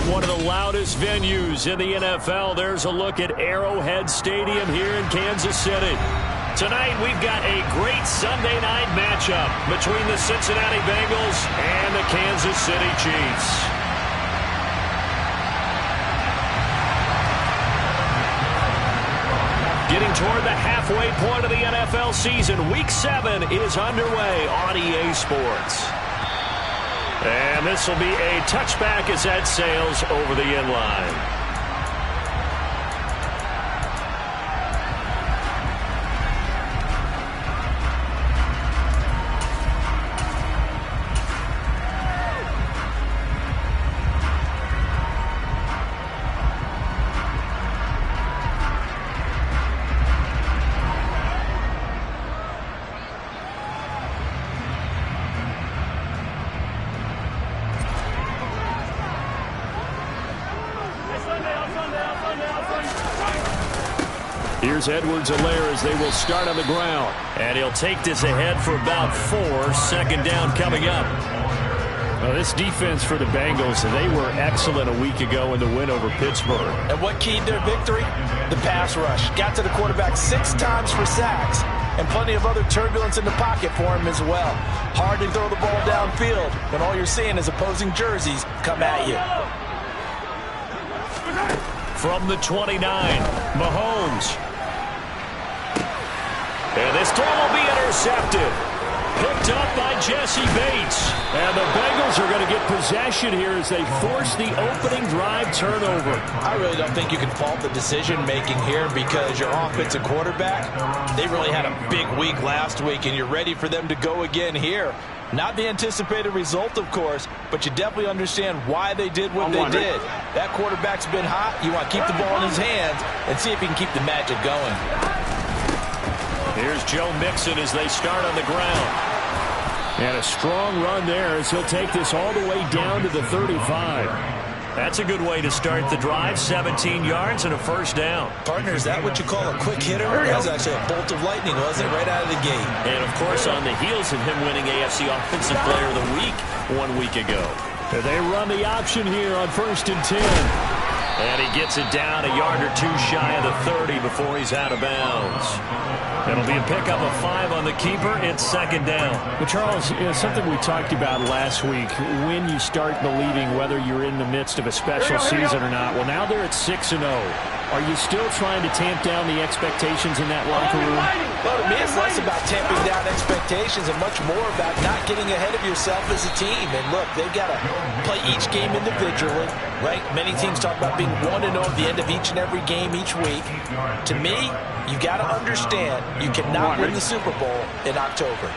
one of the loudest venues in the NFL. There's a look at Arrowhead Stadium here in Kansas City. Tonight, we've got a great Sunday night matchup between the Cincinnati Bengals and the Kansas City Chiefs. Getting toward the halfway point of the NFL season, Week 7 is underway on EA Sports. And this will be a touchback as that sails over the end line. Here's Edwards-Helaire as they will start on the ground. And he'll take this ahead for about 4. Second down coming up. Well, this defense for the Bengals, they were excellent a week ago in the win over Pittsburgh. And what keyed their victory? The pass rush. Got to the quarterback 6 times for sacks. And plenty of other turbulence in the pocket for him as well. Hard to throw the ball downfield when all you're seeing is opposing jerseys come at you. From the 29, Mahomes. And this throw will be intercepted. Picked up by Jesse Bates. And the Bengals are going to get possession here as they force the opening drive turnover. I really don't think you can fault the decision-making here because your offensive quarterback, they really had a big week last week, and you're ready for them to go again here. Not the anticipated result, of course, but you definitely understand why they did what they did. That quarterback's been hot. You want to keep the ball in his hands and see if he can keep the magic going. Here's Joe Mixon as they start on the ground. And a strong run there as he'll take this all the way down to the 35. That's a good way to start the drive. 17 yards and a first down. Partner, is that what you call a quick hitter? That was actually a bolt of lightning, wasn't it? Right out of the gate. And, of course, on the heels of him winning AFC Offensive Player of the Week 1 week ago. They run the option here on 1st and 10. And he gets it down a yard or 2 shy of the 30 before he's out of bounds. It'll be a pickup of 5 on the keeper. It's second down. But, Charles, something we talked about last week, when you start believing whether you're in the midst of a special season or not. Well, now they're at 6-0. Are you still trying to tamp down the expectations in that locker room? Well, to me, it's less about tamping down expectations and much more about not getting ahead of yourself as a team. And, look, they've got to play each game individually, right? Many teams talk about being 1-0 at the end of each and every game each week. To me, you got to understand you cannot win the Super Bowl in October.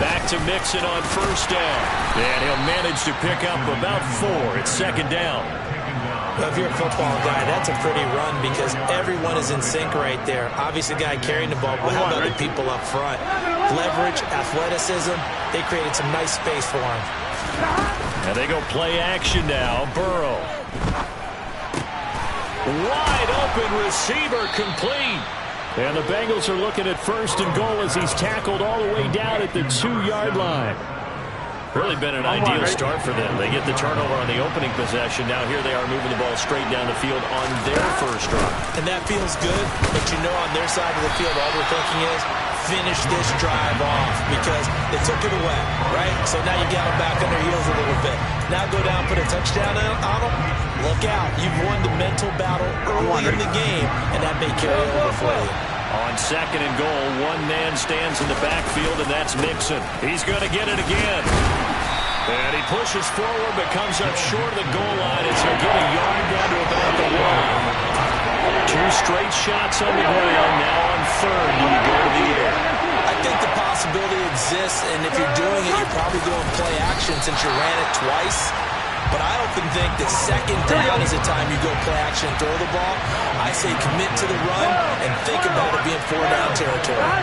Back to Mixon on first down. And he'll manage to pick up about 4. It's second down. Well, if you're a football guy, that's a pretty run because everyone is in sync right there. Obviously, the guy carrying the ball, but how about the people up front? Leverage, athleticism, they created some nice space for him. And they go play action now. Burrow. Wide open receiver complete. And the Bengals are looking at 1st and goal as he's tackled all the way down at the 2-yard line. Really been an ideal start for them. They get the turnover on the opening possession. Now here they are moving the ball straight down the field on their first drive. And that feels good, but you know on their side of the field all they're thinking is finish this drive off because they took it away, right? So now you got them back on their heels a little bit. Now go down, put a touchdown on them. Look out. You've won the mental battle early in the game, and that may carry over for you. On 2nd and goal, one man stands in the backfield, and that's Mixon. He's going to get it again. And he pushes forward, but comes up short of the goal line as he'll get a yard down to about the 1. 2 straight shots on the ground. Now on 3rd, do you go to the air? I think the possibility exists, and if you're doing it, you're probably doing play action since you ran it twice. But I often think that 2nd down is the time you go play action and throw the ball. I say commit to the run and think about it being 4-down territory.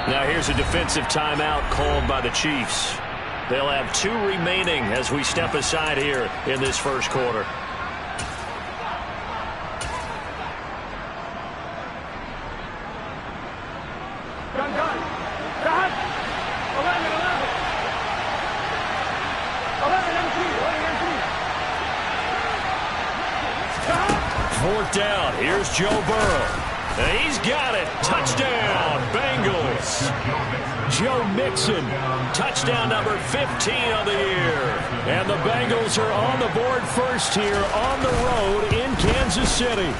Now here's a defensive timeout called by the Chiefs. They'll have 2 remaining as we step aside here in this first quarter. 4th down. Here's Joe Burrow. And he's got it. Touchdown, Bengals. Joe Mixon, touchdown number 15 of the year. And the Bengals are on the board first here on the road in Kansas City.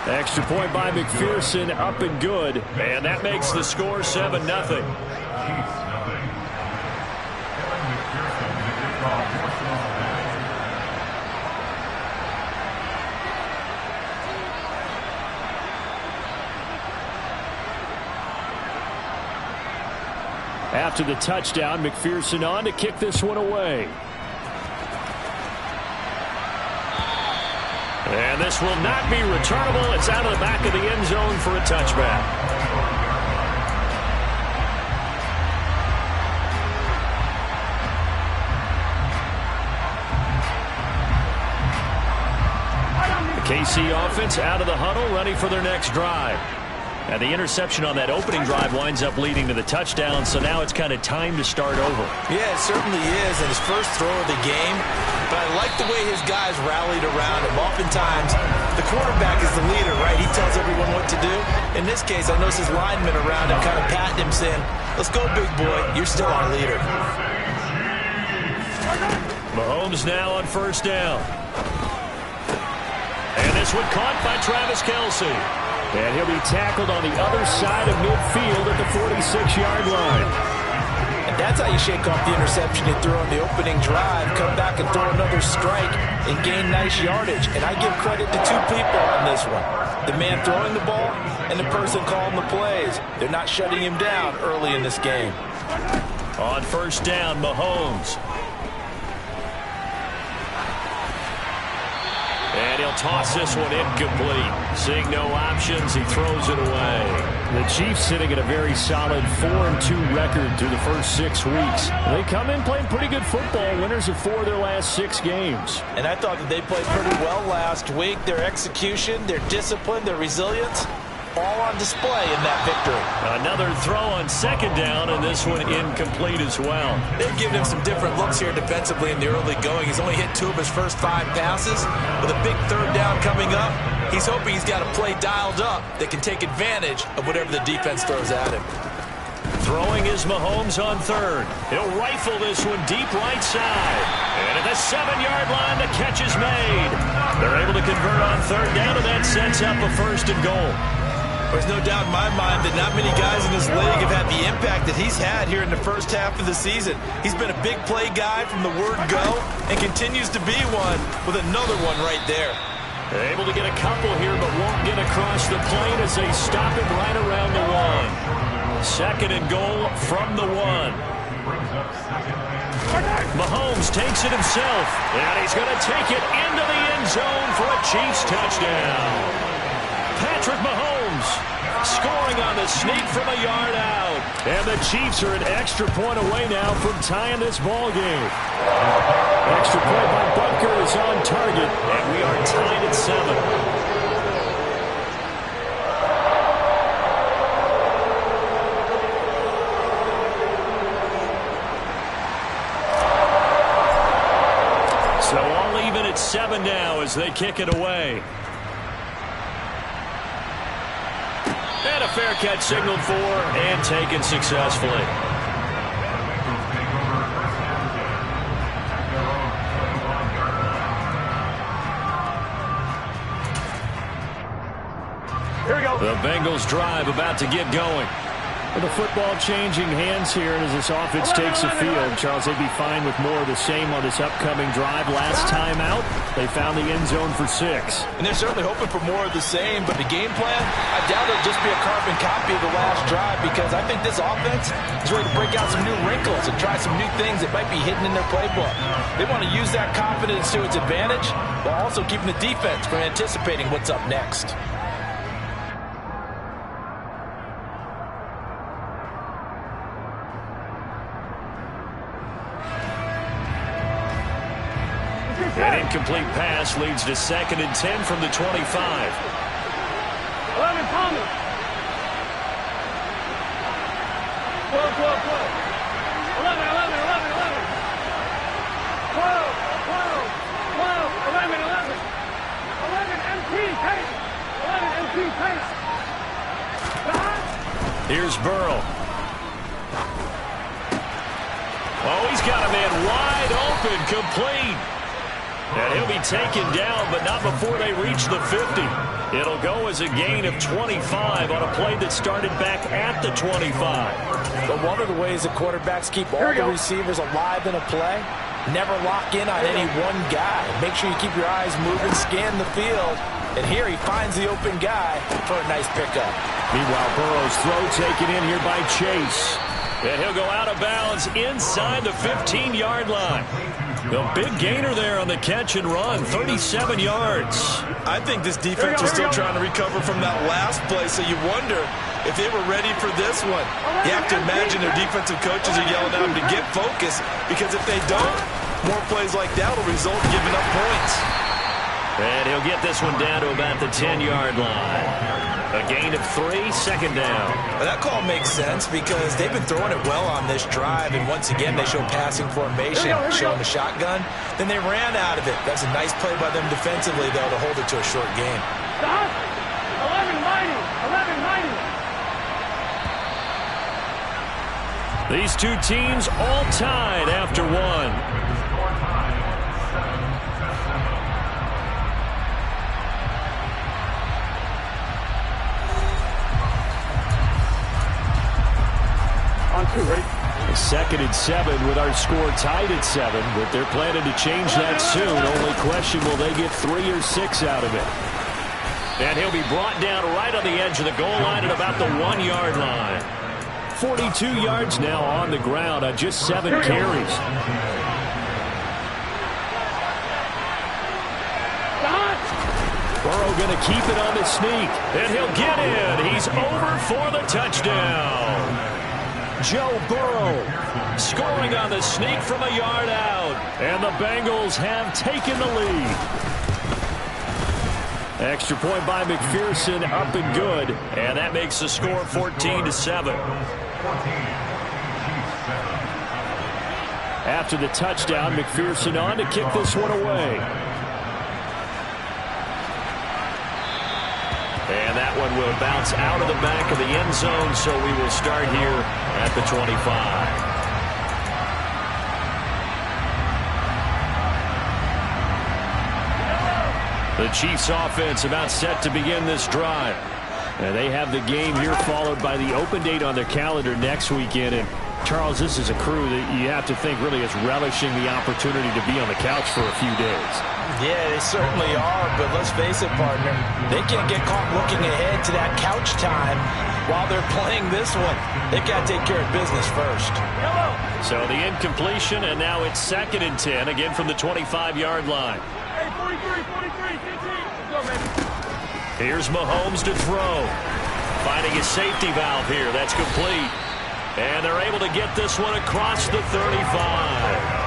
Extra point by McPherson, up and good. And that makes the score 7-0. After the touchdown, McPherson on to kick this one away. And this will not be returnable. It's out of the back of the end zone for a touchback. The KC offense out of the huddle, ready for their next drive. And the interception on that opening drive winds up leading to the touchdown, so now it's kind of time to start over. Yeah, it certainly is, and his first throw of the game. But I like the way his guys rallied around him. Oftentimes, the quarterback is the leader, right? He tells everyone what to do. In this case, I noticed his linemen around him kind of patting him, saying, let's go, big boy. You're still our leader. Mahomes now on 1st down. And this one caught by Travis Kelce. And he'll be tackled on the other side of midfield at the 46-yard line. And that's how you shake off the interception you threw on the opening drive. Come back and throw another strike and gain nice yardage. And I give credit to two people on this one. The man throwing the ball and the person calling the plays. They're not shutting him down early in this game. On 1st down, Mahomes. And he'll toss this one incomplete. Seeing no options, he throws it away. The Chiefs sitting at a very solid 4-2 record through the first 6 weeks. They come in playing pretty good football, winners of 4 of their last 6 games. And I thought that they played pretty well last week. Their execution, their discipline, their resilience, all on display in that victory. Another throw on 2nd down, and this one incomplete as well. They've given him some different looks here defensively in the early going. He's only hit 2 of his first 5 passes. With a big 3rd down coming up, he's hoping he's got a play dialed up that can take advantage of whatever the defense throws at him. Throwing is Mahomes on 3rd. He'll rifle this one deep right side. And at the 7-yard line, the catch is made. They're able to convert on 3rd down, and that sets up a 1st and goal. There's no doubt in my mind that not many guys in this league have had the impact that he's had here in the first half of the season. He's been a big play guy from the word go and continues to be one with another one right there. They're able to get a couple here, but won't get across the plane as they stop him right around the 1. 2nd and goal from the 1. Mahomes takes it himself, and he's going to take it into the end zone for a Chiefs touchdown. Patrick Mahomes scoring on the sneak from a yard out. And the Chiefs are an extra point away now from tying this ball game. Extra point by Butker is on target, and we are tied at 7. So all even at 7 now as they kick it away. And a fair catch signaled for and taken successfully. Here we go. The Bengals drive about to get going. With the football changing hands here, and as this offense takes the field, Charles, they'd be fine with more of the same on this upcoming drive. Last time out, they found the end zone for 6. And they're certainly hoping for more of the same, but the game plan, I doubt it'll just be a carbon copy of the last drive, because I think this offense is ready to break out some new wrinkles and try some new things that might be hidden in their playbook. They want to use that confidence to its advantage, while also keeping the defense from anticipating what's up next. An incomplete pass leads to 2nd and 10 from the 25. 11, Palmer. 12, 12, 12. 11, 11, 11, 11. 12, 12, 12, 11, 11. 11 empty. Here's Burrow. Oh, he's got a man wide open, complete. And he'll be taken down, but not before they reach the 50. It'll go as a gain of 25 on a play that started back at the 25. But one of the ways that quarterbacks keep all the receivers alive in a play, never lock in on any one guy. Make sure you keep your eyes moving, scan the field. And here he finds the open guy for a nice pickup. Meanwhile, Burrow's throw taken in here by Chase. And he'll go out of bounds inside the 15-yard line. The big gainer there on the catch and run, 37 yards. I think this defense was still trying to recover from that last play, so you wonder if they were ready for this one. You have to imagine their defensive coaches are yelling at them to get focused, because if they don't, more plays like that will result in giving up points. And he'll get this one down to about the 10-yard line. A gain of 3, second down. Well, that call makes sense because they've been throwing it well on this drive, and once again they show passing formation, showing the shotgun. Then they ran out of it. That's a nice play by them defensively, though, to hold it to a short game. Stop! 11-90. These two teams all tied after one. Ready? 2nd and 7 with our score tied at 7, but they're planning to change that soon. Only question, will they get 3 or 6 out of it? And he'll be brought down right on the edge of the goal line at about the 1-yard line. 42 yards now on the ground on just 7 carries. Burrow going to keep it on the sneak. And he'll get in. He's over for the touchdown. Joe Burrow scoring on the sneak from a yard out. And the Bengals have taken the lead. Extra point by McPherson, up and good. And that makes the score 14-7. After the touchdown, McPherson on to kick this one away. And that one will bounce out of the back of the end zone, so we will start here at the 25. The Chiefs offense about set to begin this drive. And they have the game here followed by the open date on their calendar next weekend. And Charles, this is a crew that you have to think really is relishing the opportunity to be on the couch for a few days. Yeah, they certainly are, but let's face it, partner, they can't get caught looking ahead to that couch time while they're playing this one. They've got to take care of business first. So the incompletion, and now it's 2nd and 10, again from the 25-yard line. Hey, 43, 15. Let's go, baby. Here's Mahomes to throw. Finding a safety valve here. That's complete. And they're able to get this one across the 35.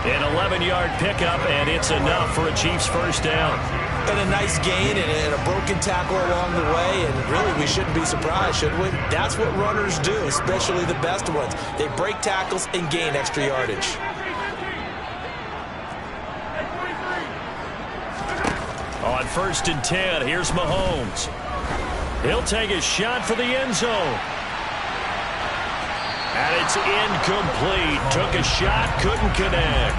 An 11-yard pickup, and it's enough for a Chiefs first down. And a nice gain and a broken tackle along the way, and really we shouldn't be surprised, should we? That's what runners do, especially the best ones. They break tackles and gain extra yardage. On 1st and 10, here's Mahomes. He'll take a shot for the end zone. And it's incomplete. Took a shot, couldn't connect.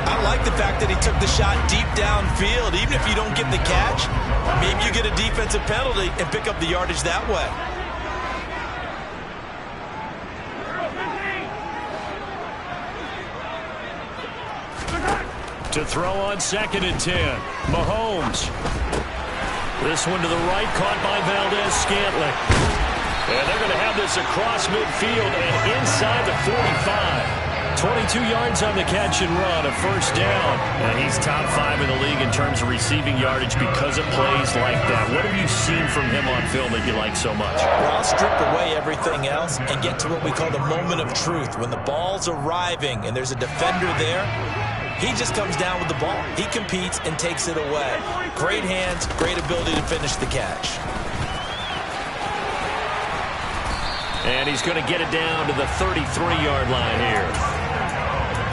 I like the fact that he took the shot deep downfield. Even if you don't get the catch, maybe you get a defensive penalty and pick up the yardage that way. To throw on 2nd and 10. Mahomes. This one to the right, caught by Valdez-Scantling. And they're going to have this across midfield and inside the 45. 22 yards on the catch and run, a first down. And he's top 5 in the league in terms of receiving yardage because of plays like that. What have you seen from him on film that you like so much? Well, I'll strip away everything else and get to what we call the moment of truth. When the ball's arriving and there's a defender there, he just comes down with the ball. He competes and takes it away. Great hands, great ability to finish the catch. And he's going to get it down to the 33-yard line here.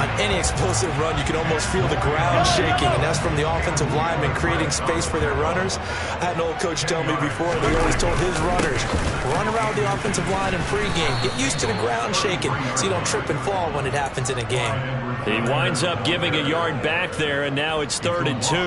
On any explosive run, you can almost feel the ground shaking, and that's from the offensive linemen creating space for their runners. I had an old coach tell me before, and he always told his runners, run around the offensive line in pregame. Get used to the ground shaking so you don't trip and fall when it happens in a game. He winds up giving a yard back there, and now it's 3rd and 2.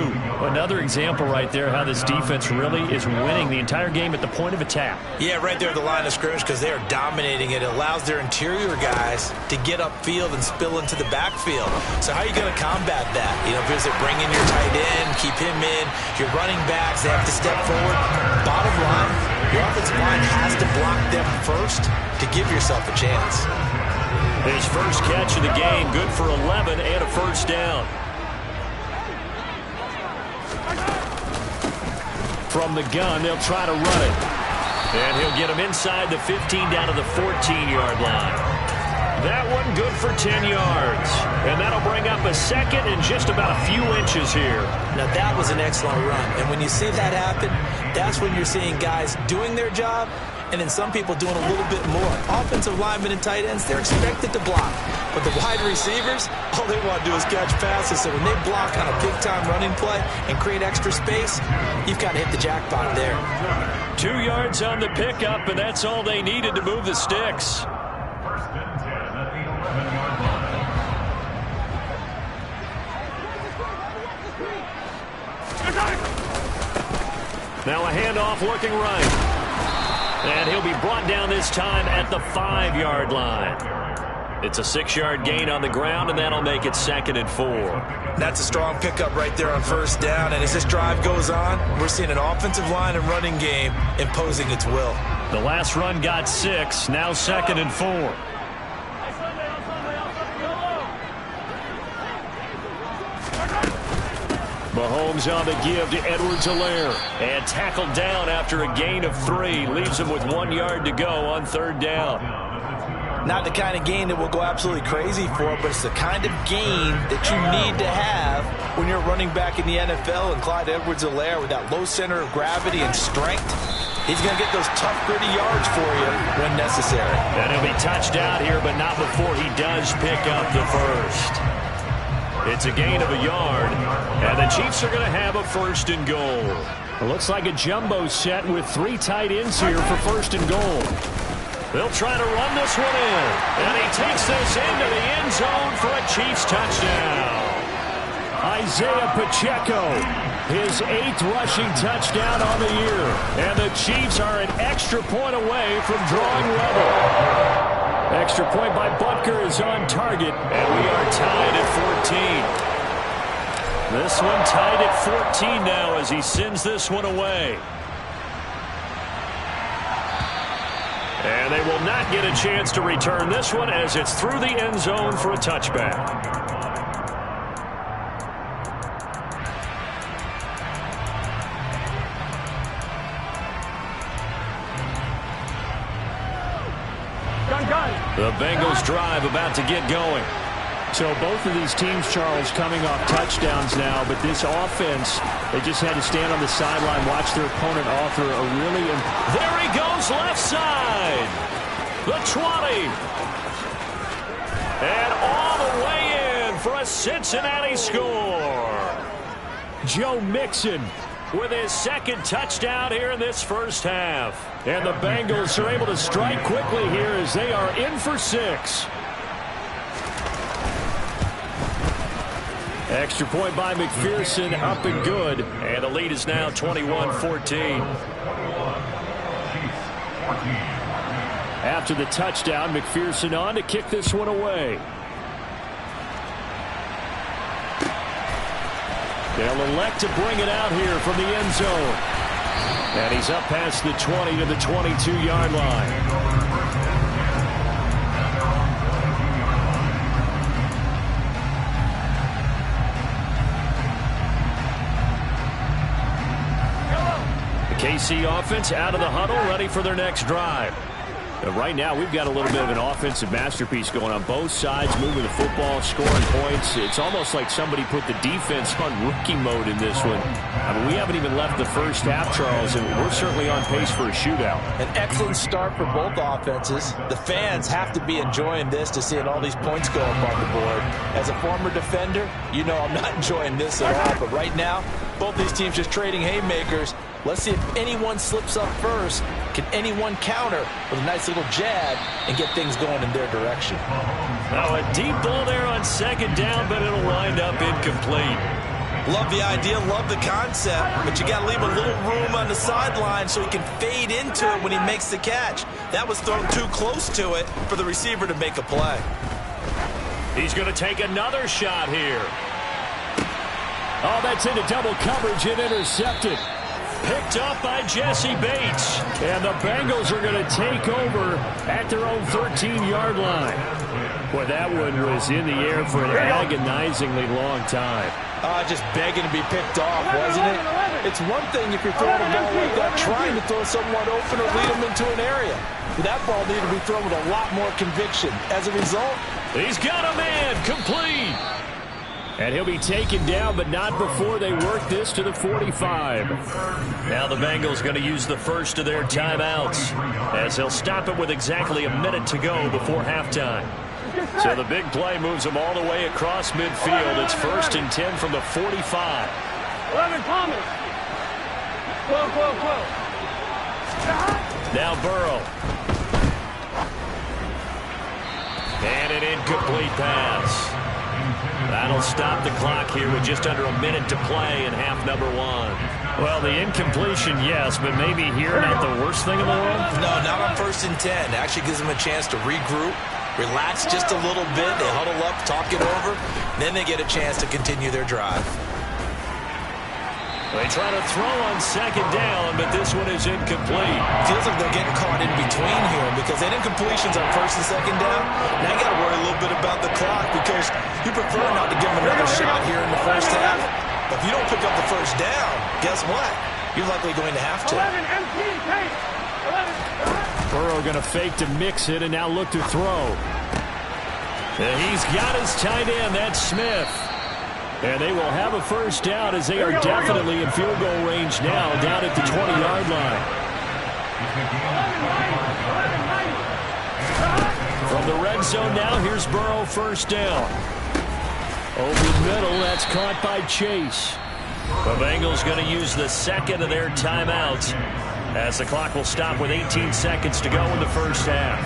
Another example right there how this defense really is winning the entire game at the point of attack. Yeah, right there at the line of scrimmage because they are dominating it. It allows their interior guys to get upfield and spill into the backfield. So how are you going to combat that? You know, if it's bring in your tight end, keep him in, your running backs, they have to step forward. Bottom line, your offensive line has to block them first to give yourself a chance. His first catch of the game, good for 11 and a first down. From the gun, they'll try to run it. And he'll get him inside the 15 down to the 14-yard line. That one good for 10 yards. And that'll bring up a second and just about a few inches here. Now that was an excellent run. And when you see that happen, that's when you're seeing guys doing their job and then some people doing a little bit more. Offensive linemen and tight ends, they're expected to block. But the wide receivers, all they want to do is catch passes. So when they block on a big-time running play and create extra space, you've got to hit the jackpot there. 2 yards on the pickup, and that's all they needed to move the sticks. Now a handoff looking right. And he'll be brought down this time at the 5-yard line. It's a 6-yard gain on the ground, and that'll make it 2nd and 4. That's a strong pickup right there on first down. And as this drive goes on, we're seeing an offensive line and running game imposing its will. The last run got 6, now 2nd and 4. Mahomes on the give to Edwards-Helaire. And tackled down after a gain of 3. Leaves him with 1 yard to go on 3rd down. Not the kind of gain that will go absolutely crazy for, but it's the kind of gain that you need to have when you're running back in the NFL. And Clyde Edwards-Helaire, with that low center of gravity and strength, he's going to get those tough, gritty yards for you when necessary. And he'll be touched out here, but not before he does pick up the first. It's a gain of a yard, and the Chiefs are going to have a 1st and goal. It looks like a jumbo set with 3 tight ends here for 1st and goal. They'll try to run this one in, and he takes this into the end zone for a Chiefs touchdown. Isaiah Pacheco, his 8th rushing touchdown on the year, and the Chiefs are an extra point away from drawing level. Extra point by Butker is on target, and we are tied at 14. This one tied at 14 now as he sends this one away. And they will not get a chance to return this one as it's through the end zone for a touchback. The Bengals drive about to get going. So both of these teams, Charles, coming off touchdowns now, but this offense, they just had to stand on the sideline, watch their opponent offer a really... There he goes, left side. The 20. And all the way in for a Cincinnati score. Joe Mixon with his 2nd touchdown here in this first half. And the Bengals are able to strike quickly here as they are in for 6. Extra point by McPherson, up and good. And the lead is now 21-14. After the touchdown, McPherson on to kick this one away. They'll elect to bring it out here from the end zone. And he's up past the 20 to the 22-yard line. The KC offense out of the huddle, ready for their next drive. Right now, we've got a little bit of an offensive masterpiece going on both sides, moving the football, scoring points. It's almost like somebody put the defense on rookie mode in this one. I mean, we haven't even left the first half, Charles, and we're certainly on pace for a shootout. An excellent start for both offenses. The fans have to be enjoying this to seeing all these points go up on the board. As a former defender, you know I'm not enjoying this at all. But right now, both these teams just trading haymakers. Let's see if anyone slips up first. Can anyone counter with a nice little jab and get things going in their direction? Now a deep ball there on second down, but it'll wind up incomplete. Love the idea, love the concept, but you got to leave a little room on the sideline so he can fade into it when he makes the catch. That was thrown too close to it for the receiver to make a play. He's going to take another shot here. Oh, that's into double coverage and intercepted. Picked up by Jesse Bates. And the Bengals are going to take over at their own 13-yard line. Boy, that one was in the air for an agonizingly long time. Just begging to be picked off, wasn't it? It's one thing if you're throwing a ball like that, trying to throw someone open or lead them into an area. But that ball needed to be thrown with a lot more conviction. As a result, he's got a man complete. And he'll be taken down, but not before they work this to the 45. Now the Bengals going to use the first of their timeouts, as they'll stop it with exactly a minute to go before halftime. So the big play moves them all the way across midfield. It's 1st and 10 from the 45. 11 Thomas. Whoa. Now Burrow. And an incomplete pass. That'll stop the clock here with just under a minute to play in half number 1. Well, the incompletion, yes, but maybe here not the worst thing in the world? No, not on 1st and 10. Actually gives them a chance to regroup, relax just a little bit. They huddle up, talk it over. Then they get a chance to continue their drive. They try to throw on second down, but this one is incomplete. Feels like they're getting caught in between here because they had incompletions on 1st and 2nd down. Now you got to worry a little bit about the clock because you prefer not to give them another shot here in the first half. If you don't pick up the first down, guess what? You're likely going to have to. 11 empty pace. 11. Burrow going to fake to mix it and now look to throw. And he's got his tight end. That's Smith. And they will have a first down as they are definitely in field goal range now down at the 20-yard line. From the red zone now, here's Burrow first down. Over the middle, that's caught by Chase. The Bengals going to use the second of their timeouts as the clock will stop with 18 seconds to go in the first half.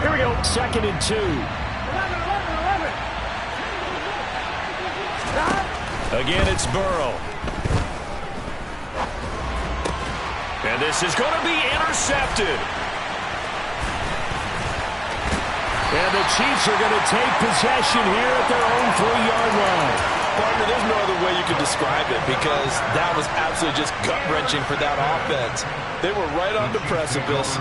Here we go. 2nd and 2. Again, it's Burrow. And this is going to be intercepted. And the Chiefs are going to take possession here at their own 3-yard line. Partner, there's no other way you could describe it because that was absolutely just gut-wrenching for that offense. They were right on the precipice.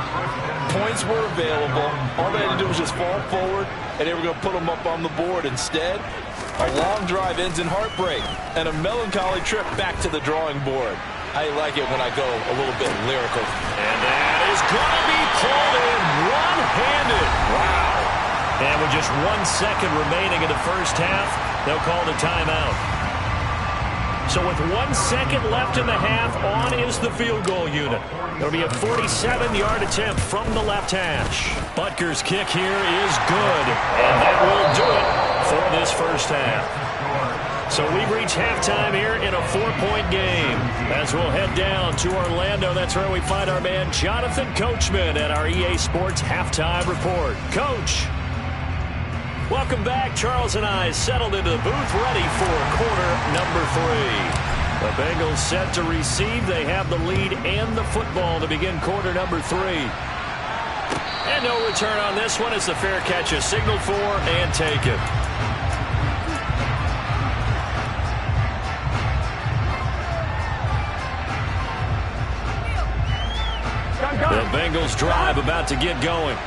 Points were available. All they had to do was just fall forward, and they were going to put them up on the board. Instead, a long drive ends in heartbreak and a melancholy trip back to the drawing board. I like it when I go a little bit lyrical. And that is going to be pulled in one-handed. Wow. And with just 1 second remaining in the first half, they'll call the timeout. So with 1 second left in the half, on is the field goal unit. It'll be a 47-yard attempt from the left hash. Butker's kick here is good, and that will do it for this first half. So we've reached halftime here in a 4-point game. As we'll head down to Orlando, that's where we find our man Jonathan Coachman at our EA Sports Halftime Report. Coach, welcome back. Charles and I settled into the booth ready for quarter number 3. The Bengals set to receive. They have the lead and the football to begin quarter number 3. And no return on this one as the fair catch is signaled for and taken. The Bengals drive about to get going.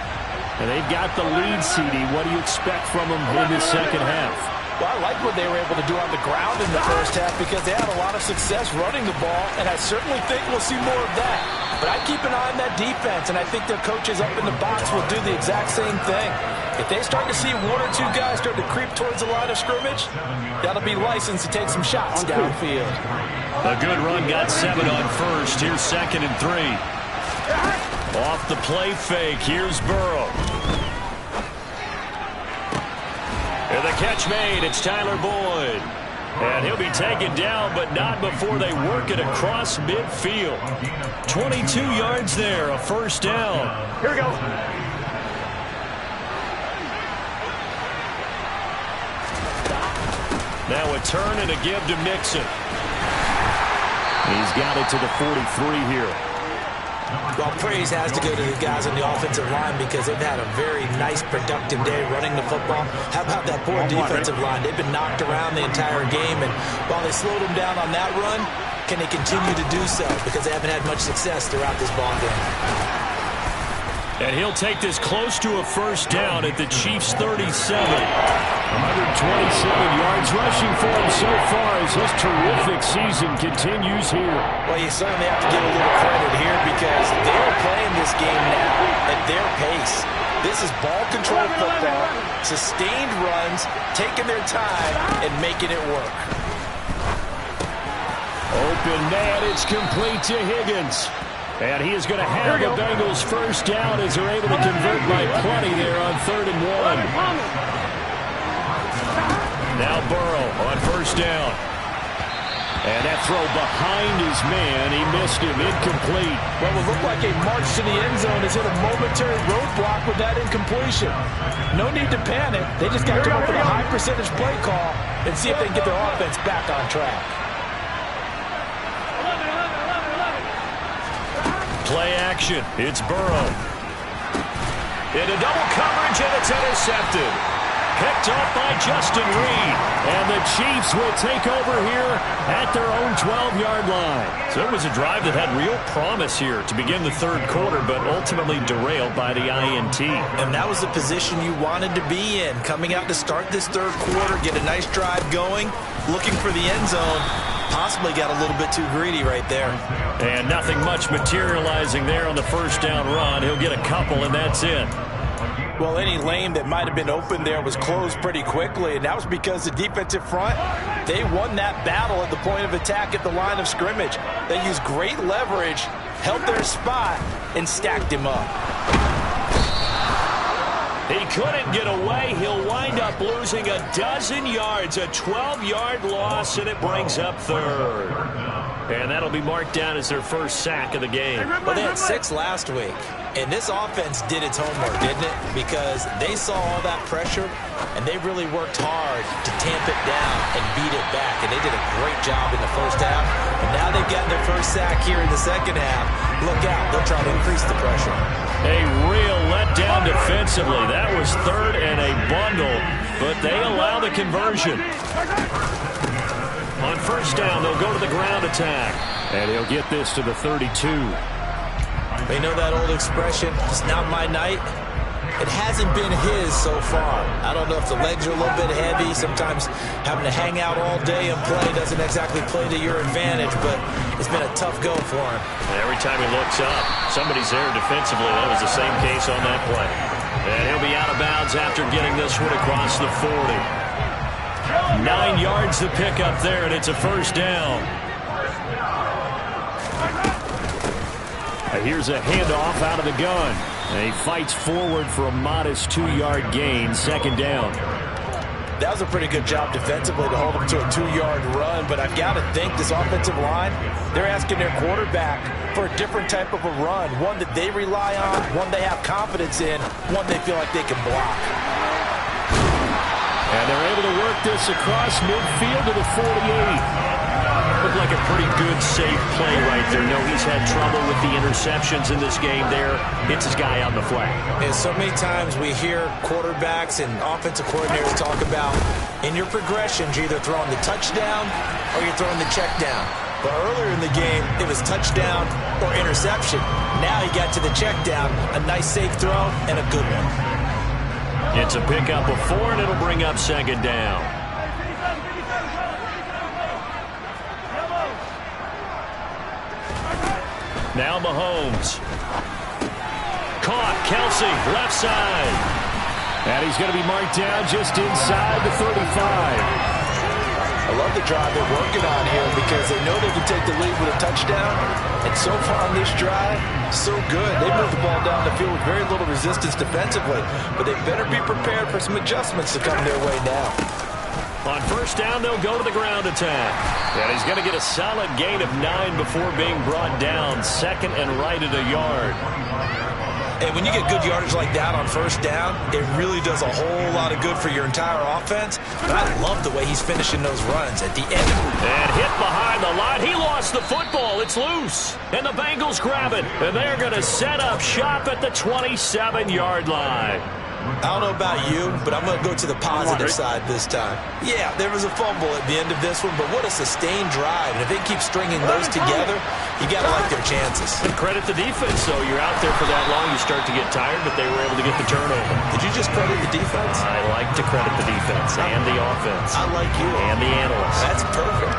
And they've got the lead, CD. What do you expect from them in the second half? Well, I like what they were able to do on the ground in the first half because they had a lot of success running the ball, and I certainly think we'll see more of that. But I keep an eye on that defense, and I think their coaches up in the box will do the exact same thing. If they start to see one or two guys start to creep towards the line of scrimmage, that'll be licensed to take some shots downfield. A good run got 7 on first. Here's 2nd and 3. Off the play fake. Here's Burrow. And the catch made. It's Tyler Boyd. And he'll be taken down, but not before they work it across midfield. 22 yards there, a first down. Here we go. Now a turn and a give to Mixon. He's got it to the 43 here. Well, praise has to go to the guys on the offensive line because they've had a very nice, productive day running the football. How about that poor defensive line? They've been knocked around the entire game, and while they slowed them down on that run, can they continue to do so? Because they haven't had much success throughout this ball game. And he'll take this close to a first down at the Chiefs' 37. 127 yards rushing for him so far as his terrific season continues here. Well, you certainly have to give a little credit here because they're playing this game now at their pace. This is ball control football, sustained runs, taking their time, and making it work. Open man, it's complete to Higgins. And he is going to have the Bengals first down as they're able to convert by plenty there on 3rd and 1. Now Burrow on first down. And that throw behind his man, he missed him, incomplete. Well, it looked like a march to the end zone has hit a momentary roadblock with that incompletion. No need to panic. They just got to come up with a high percentage play call and see if they can get their offense back on track. Play action. It's Burrow. Into double coverage, and it's intercepted. Picked off by Justin Reed. And the Chiefs will take over here at their own 12-yard line. So it was a drive that had real promise here to begin the third quarter, but ultimately derailed by the INT. And that was the position you wanted to be in. Coming out to start this third quarter, get a nice drive going, looking for the end zone. Possibly got a little bit too greedy right there. And nothing much materializing there on the first down run. He'll get a couple, and that's it. Well, any lane that might have been open there was closed pretty quickly, and that was because the defensive front, they won that battle at the point of attack at the line of scrimmage. They used great leverage, held their spot, and stacked him up. He couldn't get away. He'll wind up losing a dozen yards, a 12-yard loss, and it brings up third. And that'll be marked down as their first sack of the game. Well, they had 6 last week, and this offense did its homework, didn't it? Because they saw all that pressure, and they really worked hard to tamp it down and beat it back, and they did a great job in the first half. And now they've gotten their first sack here in the second half. Look out, they'll try to increase the pressure. A real letdown defensively. That was third and a bundle, but they allow the conversion. On first down, they'll go to the ground attack. And he'll get this to the 32. They know that old expression, it's not my night. It hasn't been his so far. I don't know if the legs are a little bit heavy. Sometimes having to hang out all day and play doesn't exactly play to your advantage, but it's been a tough go for him. And every time he looks up, somebody's there defensively. That was the same case on that play. And he'll be out of bounds after getting this one across the 40. 9 yards to pick up there, and it's a first down. Here's a handoff out of the gun. And he fights forward for a modest 2-yard gain, second down. That was a pretty good job defensively to hold him to a 2-yard run, but I've got to think this offensive line, they're asking their quarterback for a different type of a run, one that they rely on, one they have confidence in, one they feel like they can block. And they're able to work this across midfield to the 48. Looked like a pretty good, safe play right there. No, he's had trouble with the interceptions in this game there. Hits his guy on the flat. And so many times we hear quarterbacks and offensive coordinators talk about in your progressions, you're either throwing the touchdown or you're throwing the check down. But earlier in the game, it was touchdown or interception. Now he got to the check down, a nice safe throw, and a good one. It's a pickup of 4, and it'll bring up second down. Now Mahomes. Caught. Kelsey, left side. And he's going to be marked down just inside the 35. I love the drive they're working on here because they know they can take the lead with a touchdown. And so far on this drive, so good. They moved the ball down the field with very little resistance defensively. But they better be prepared for some adjustments to come their way now. On first down, they'll go to the ground attack. And he's going to get a solid gain of 9 before being brought down. Second and right at a yard. And when you get good yardage like that on first down, it really does a whole lot of good for your entire offense. But I love the way he's finishing those runs at the end. And hit behind the line. He lost the football. It's loose. And the Bengals grab it. And they're going to set up shop at the 27-yard line. I don't know about you, but I'm going to go to the positive side this time. Yeah, there was a fumble at the end of this one, but what a sustained drive. And if they keep stringing those together, you got to like their chances. And credit the defense, though. You're out there for that long, you start to get tired, but they were able to get the turnover. Did you just credit the defense? I like to credit the defense and the offense. I like you. And the analysts. That's perfect.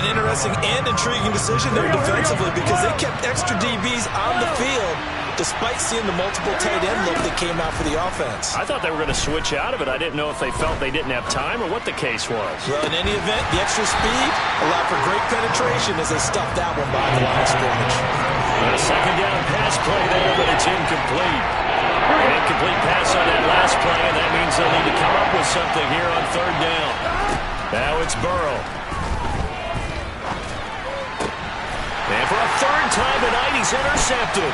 An interesting and intriguing decision there defensively because they kept extra DBs on the field despite seeing the multiple tight end look that came out for the offense. I thought they were going to switch out of it. I didn't know if they felt they didn't have time or what the case was. Well, in any event, the extra speed allowed for great penetration as they stuffed that one by the line of scrimmage. A second down pass play there, but it's incomplete. An incomplete pass on that last play, and that means they'll need to come up with something here on third down. Now it's Burrow. And for a third time tonight, he's intercepted.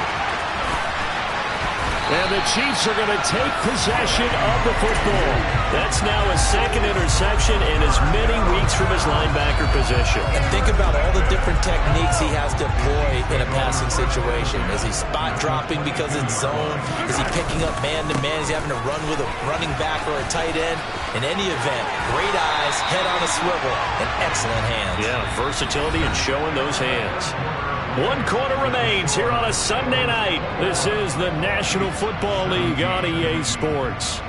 And the Chiefs are going to take possession of the football. That's now his second interception in as many weeks from his linebacker position. And think about all the different techniques he has to employ in a passing situation. Is he spot dropping because it's zone? Is he picking up man-to-man? Is he having to run with a running back or a tight end? In any event, great eyes, head on a swivel, and excellent hands. Yeah, versatility and showing those hands. 1 quarter remains here on a Sunday night. This is the National Football League on EA Sports.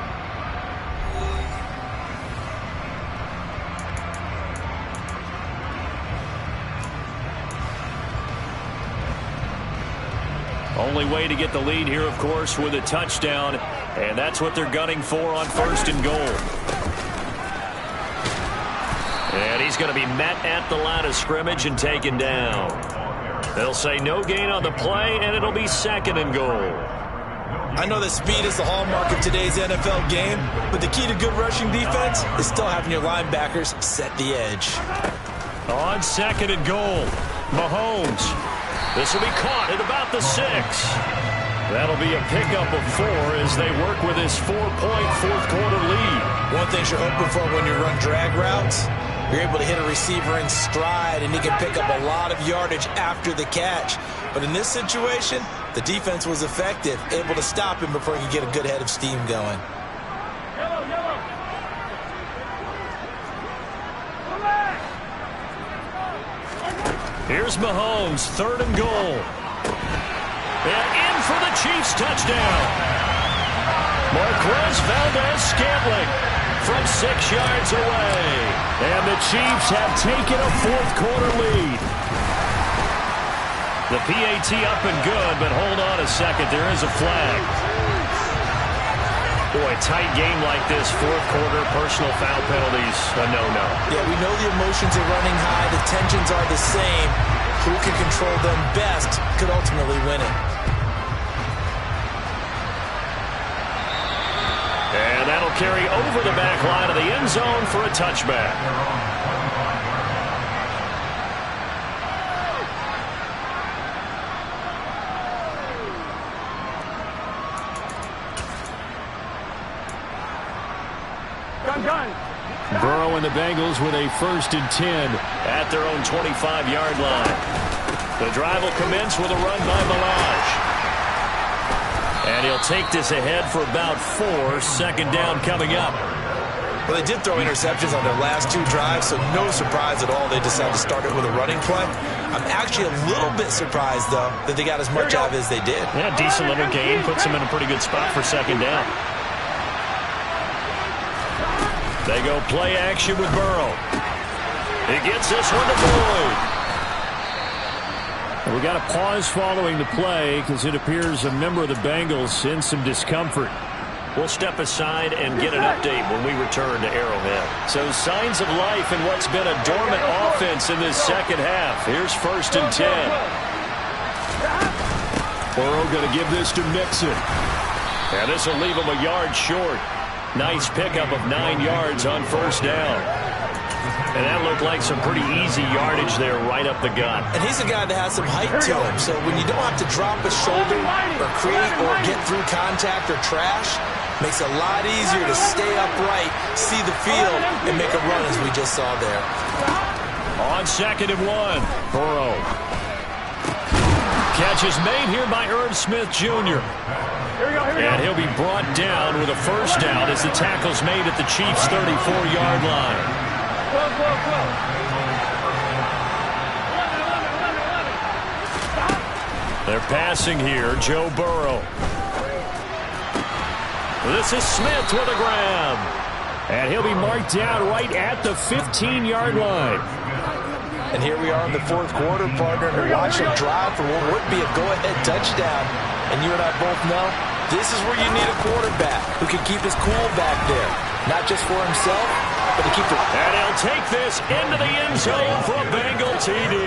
Only way to get the lead here, of course, with a touchdown, and that's what they're gunning for on first and goal. And he's going to be met at the line of scrimmage and taken down. They'll say no gain on the play, and it'll be second and goal. I know that speed is the hallmark of today's NFL game, but the key to good rushing defense is still having your linebackers set the edge. On second and goal, Mahomes. This will be caught at about the 6. That'll be a pickup of 4 as they work with this 4-point fourth-quarter lead. One thing you're hoping for when you run drag routes, you're able to hit a receiver in stride, and he can pick up a lot of yardage after the catch. But in this situation, the defense was effective, able to stop him before he could get a good head of steam going. Here's Mahomes, third and goal. And in for the Chiefs touchdown. Marquez Valdez-Scantling from 6 yards away. And the Chiefs have taken a fourth-quarter lead. The PAT up and good, but hold on a second. There is a flag. Boy, tight game like this, fourth quarter, personal foul penalties, a no-no. Yeah, we know the emotions are running high. The tensions are the same. Who can control them best could ultimately win it. And that'll carry over the back line of the end zone for a touchback. Burrow and the Bengals with a 1st and 10 at their own 25-yard line. The drive will commence with a run by Milage. And he'll take this ahead for about 4. Second down coming up. Well, they did throw interceptions on their last 2 drives, so no surprise at all they decided to start it with a running play. I'm actually a little bit surprised, though, that they got as much out of it as they did. Yeah, decent little gain. Puts them in a pretty good spot for second down. They go play action with Burrow. He gets this one to Boyd. We got a pause following the play because it appears a member of the Bengals in some discomfort. We'll step aside and get an update when we return to Arrowhead. So signs of life in what's been a dormant offense in this second half. Here's 1st and 10. Burrow going to give this to Mixon. And this will leave him a yard short. Nice pickup of 9 yards on 1st down. And that looked like some pretty easy yardage there right up the gut. And he's a guy that has some height to him. So when you don't have to drop a shoulder or create or get through contact or trash, makes it a lot easier to stay upright, see the field, and make a run as we just saw there. On 2nd and 1, Burrow. Catch is made here by Irv Smith Jr. And he'll be brought down with a 1st down as the tackle's made at the Chiefs' 34-yard line. They're passing here, Joe Burrow. This is Smith with a grab. And he'll be marked down right at the 15-yard line. And here we are in the 4th quarter, partner, and watch him drive for what would be a go-ahead touchdown. And you and I both know this is where you need a quarterback who can keep his cool back there. Not just for himself, but to keep the... And he'll take this into the end zone for a Bengal TD.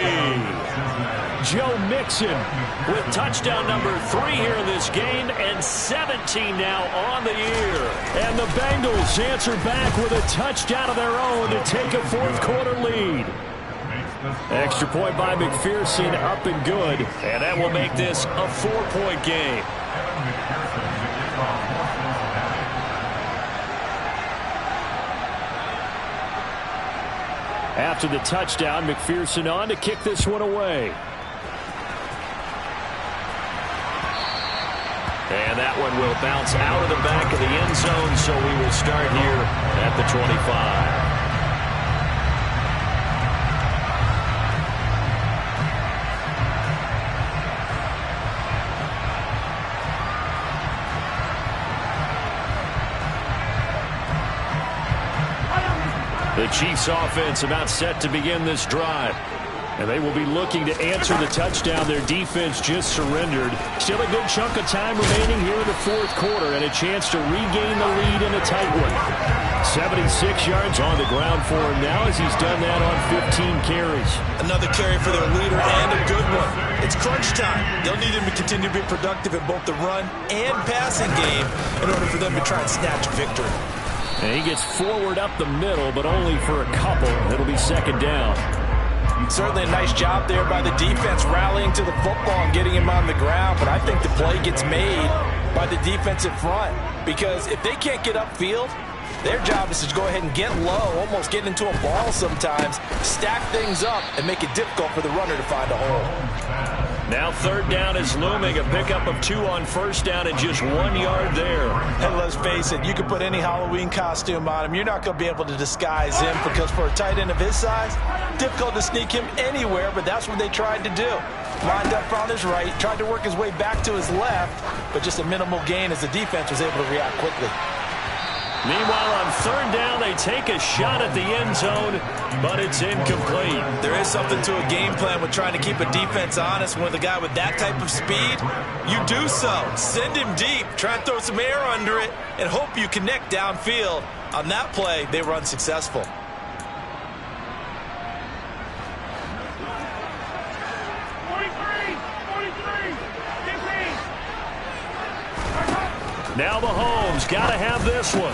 Joe Mixon with touchdown number 3 here in this game and 17 now on the year. And the Bengals answer back with a touchdown of their own to take a 4th quarter lead. Extra point by McPherson, up and good. And that will make this a 4-point game. After the touchdown, McPherson on to kick this one away. And that one will bounce out of the back of the end zone, so we will start here at the 25. The Chiefs offense about set to begin this drive. And they will be looking to answer the touchdown their defense just surrendered. Still a good chunk of time remaining here in the 4th quarter and a chance to regain the lead in a tight one. 76 yards on the ground for him now as he's done that on 15 carries. Another carry for their leader and a good one. It's crunch time. They'll need him to continue to be productive in both the run and passing game in order for them to try and snatch a victory. And he gets forward up the middle, but only for a couple. It'll be 2nd down. Certainly a nice job there by the defense rallying to the football and getting him on the ground, but I think the play gets made by the defensive front because if they can't get upfield, their job is to go ahead and get low, almost get into a ball sometimes, stack things up, and make it difficult for the runner to find a hole. Now 3rd down is looming, a pickup of 2 on 1st down and just 1 yard there. And let's face it, you can put any Halloween costume on him. You're not going to be able to disguise him because for a tight end of his size, difficult to sneak him anywhere, but that's what they tried to do. Lined up on his right, tried to work his way back to his left, but just a minimal gain as the defense was able to react quickly. Meanwhile, on 3rd down, they take a shot at the end zone, but it's incomplete. There is something to a game plan with trying to keep a defense honest. With a guy with that type of speed, you do so. Send him deep, try and throw some air under it, and hope you connect downfield. On that play, they were unsuccessful. Now Mahomes got to have this one.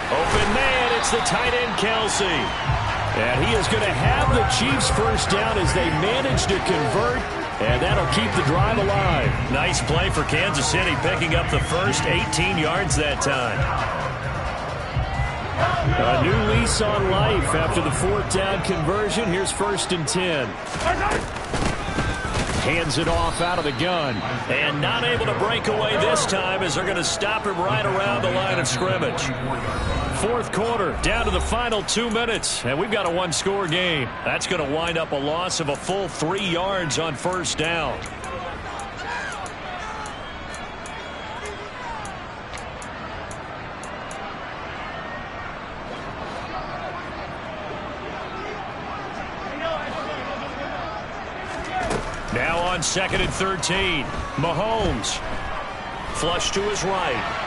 Open man, it's the tight end Kelsey. And he is going to have the Chiefs 1st down as they manage to convert, and that'll keep the drive alive. Nice play for Kansas City, picking up the first 18 yards that time. A new lease on life after the 4th down conversion. Here's 1st and 10. Hands it off out of the gun. And not able to break away this time as they're going to stop him right around the line of scrimmage. 4th quarter, down to the final 2 minutes, and we've got a 1-score game. That's going to wind up a loss of a full 3 yards on 1st down. Now on 2nd and 13. Mahomes. Flush to his right.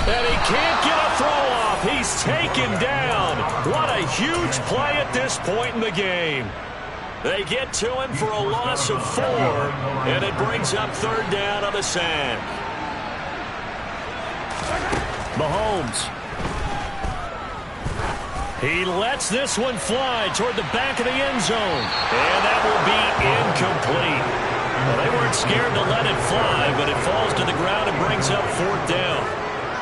And he can't get a throw off. He's taken down. What a huge play at this point in the game. They get to him for a loss of 4, and it brings up 3rd down on the sack. Mahomes. He lets this one fly toward the back of the end zone. And that will be incomplete. Well, they weren't scared to let it fly, but it falls to the ground and brings up 4th down.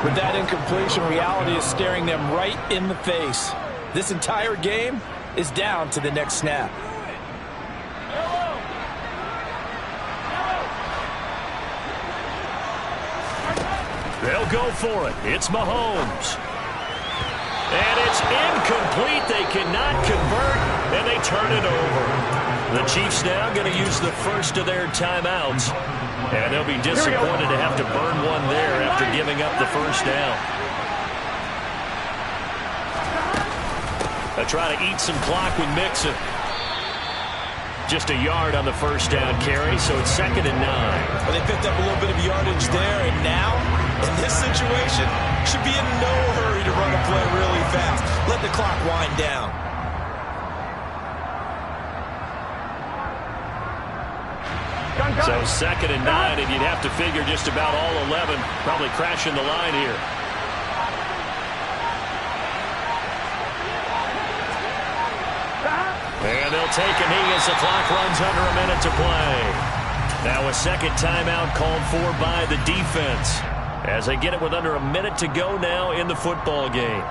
With that incompletion, reality is staring them right in the face. This entire game is down to the next snap. They'll go for it. It's Mahomes. And it's incomplete. They cannot convert, and they turn it over. The Chiefs now going to use the first of their timeouts. And they'll be disappointed to have to burn one there after giving up the first down. They'll try to eat some clock with Mixon. Just a yard on the first down carry, so it's 2nd and 9. Well, they picked up a little bit of yardage there, and now, in this situation, should be in no hurry to run a play really fast. Let the clock wind down. So 2nd and 9, and you'd have to figure just about all 11 probably crashing the line here. And they'll take a knee as the clock runs under a minute to play. Now a second timeout called for by the defense as they get it with under a minute to go now in the football game.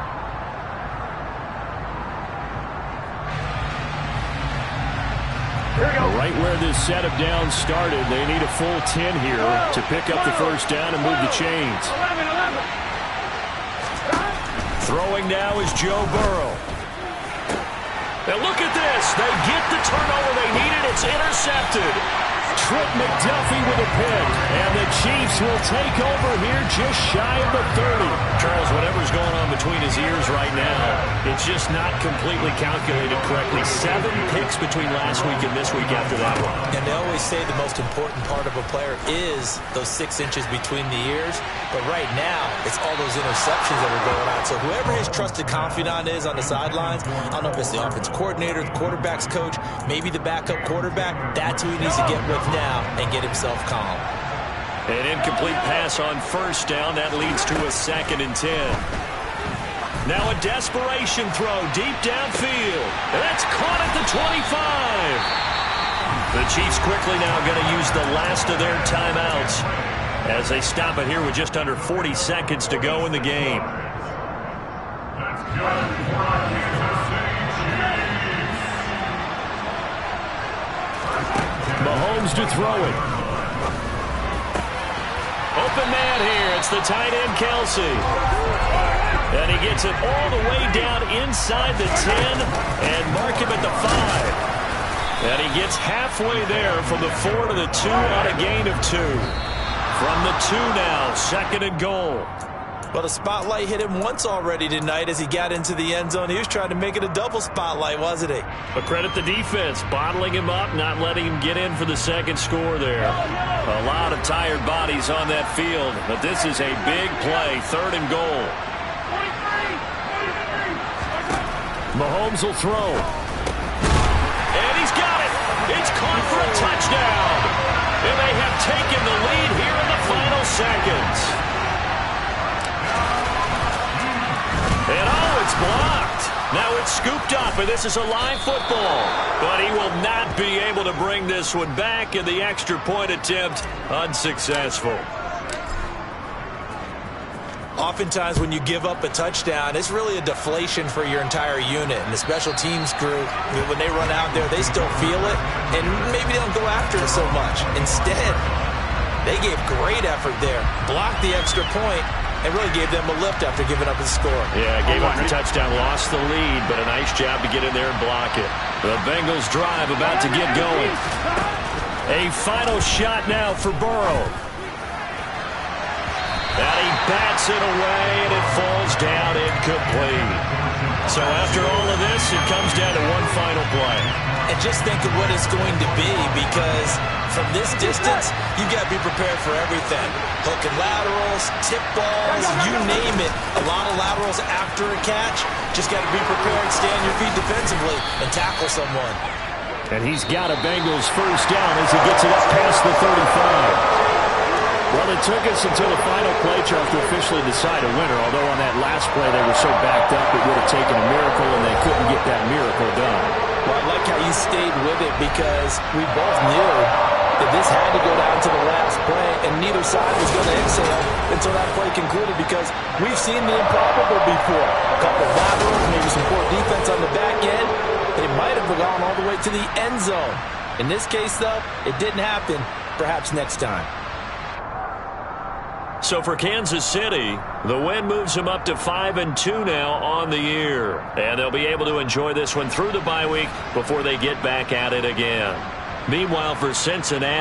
Right where this set of downs started, they need a full 10 here to pick up the first down and move the chains. Throwing now is Joe Burrow. Now look at this. They get the turnover they needed. It's intercepted. Trent McDuffie with a pick. And the Chiefs will take over here just shy of the 30. Charles, whatever's going on between his ears right now, it's just not completely calculated correctly. 7 picks between last week and this week after that one. And they always say the most important part of a player is those 6 inches between the ears. But right now, it's all those interceptions that are going on. So whoever his trusted confidant is on the sidelines, I don't know if it's the offense coordinator, the quarterback's coach, maybe the backup quarterback, that's who he needs to get with now and get himself calm. An incomplete pass on first down. That leads to a 2nd and 10. Now a desperation throw deep downfield. That's caught at the 25. The Chiefs quickly now going to use the last of their timeouts as they stop it here with just under 40 seconds to go in the game. Mahomes to throw it. Open man here. It's the tight end, Kelsey. And he gets it all the way down inside the 10 and mark him at the 5. And he gets halfway there from the 4 to the 2 on a gain of 2. From the 2 now, 2nd and goal. Well, the spotlight hit him once already tonight as he got into the end zone. He was trying to make it a double spotlight, wasn't he? But credit the defense, bottling him up, not letting him get in for the second score there. A lot of tired bodies on that field, but this is a big play, 3rd and goal. Mahomes will throw. And he's got it. It's caught for a touchdown. And they have taken the lead here in the final seconds. And it's blocked. Now it's scooped up, and this is a live football. But he will not be able to bring this one back, and the extra point attempt unsuccessful. Oftentimes when you give up a touchdown, it's really a deflation for your entire unit. And the special teams crew, when they run out there, they still feel it, and maybe they don't go after it so much. Instead, they gave great effort there, blocked the extra point, and really gave them a lift after giving up the score. Yeah, gave up the touchdown, lost the lead, but a nice job to get in there and block it. The Bengals drive about to get going. A final shot now for Burrow. And he bats it away, and it falls down incomplete. So after all of this, it comes down to one final play. and just think of what it's going to be, because from this distance, you've got to be prepared for everything. Hook and laterals, tip balls, you name it. A lot of laterals after a catch. Just got to be prepared, stay on your feet defensively, and tackle someone. And he's got a Bengals first down as he gets it up past the 35. Well, it took us until the final play, Charles, to officially decide a winner, although on that last play they were so backed up it would have taken a miracle, and they couldn't get that miracle done. Well, I like how you stayed with it, because we both knew that this had to go down to the last play, and neither side was going to exhale until that play concluded, because we've seen the improbable before. A couple of laterals, maybe some poor defense on the back end. They might have gone all the way to the end zone. In this case, though, it didn't happen. Perhaps next time. So for Kansas City, the win moves them up to 5-2 now on the year. And they'll be able to enjoy this one through the bye week before they get back at it again. Meanwhile, for Cincinnati,